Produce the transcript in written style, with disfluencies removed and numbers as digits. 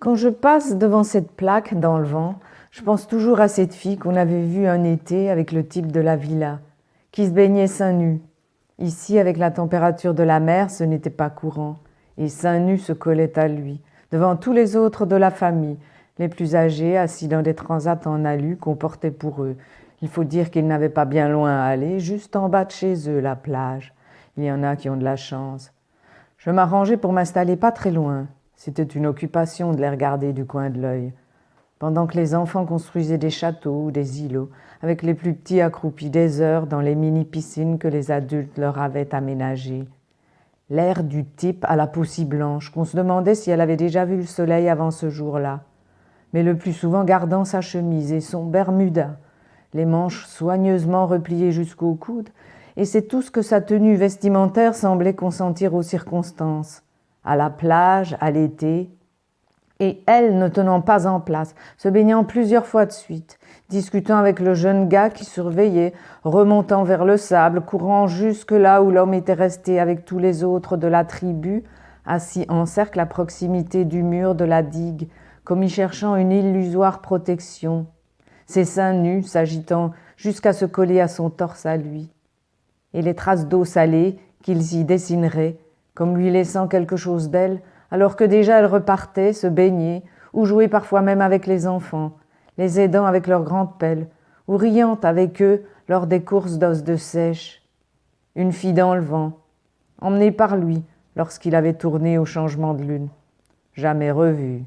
Quand je passe devant cette plaque dans le vent, je pense toujours à cette fille qu'on avait vue un été avec le type de la villa, qui se baignait seins nus. Ici, avec la température de la mer, ce n'était pas courant, et seins nus se collaient à lui, devant tous les autres de la famille, les plus âgés, assis dans des transats en alu qu'on portait pour eux. Il faut dire qu'ils n'avaient pas bien loin à aller, juste en bas de chez eux, la plage. Il y en a qui ont de la chance. Je m'arrangeais pour m'installer pas très loin. C'était une occupation de les regarder du coin de l'œil. Pendant que les enfants construisaient des châteaux ou des îlots, avec les plus petits accroupis des heures dans les mini-piscines que les adultes leur avaient aménagées. L'air du type à la peau si blanche qu'on se demandait si elle avait déjà vu le soleil avant ce jour-là, mais le plus souvent gardant sa chemise et son bermuda, les manches soigneusement repliées jusqu'au coude, et c'est tout ce que sa tenue vestimentaire semblait consentir aux circonstances, à la plage, à l'été, et elle ne tenant pas en place, se baignant plusieurs fois de suite, discutant avec le jeune gars qui surveillait, remontant vers le sable, courant jusque là où l'homme était resté avec tous les autres de la tribu, assis en cercle à proximité du mur de la digue, comme y cherchant une illusoire protection, ses seins nus s'agitant jusqu'à se coller à son torse à lui, et les traces d'eau salée qu'ils y dessineraient, comme lui laissant quelque chose d'elle, alors que déjà elle repartait se baigner, ou jouer parfois même avec les enfants, les aidant avec leurs grandes pelles, ou riant avec eux lors des courses d'os de sèche. Une fille dans le vent, emmenée par lui lorsqu'il avait tourné au changement de lune, jamais revue.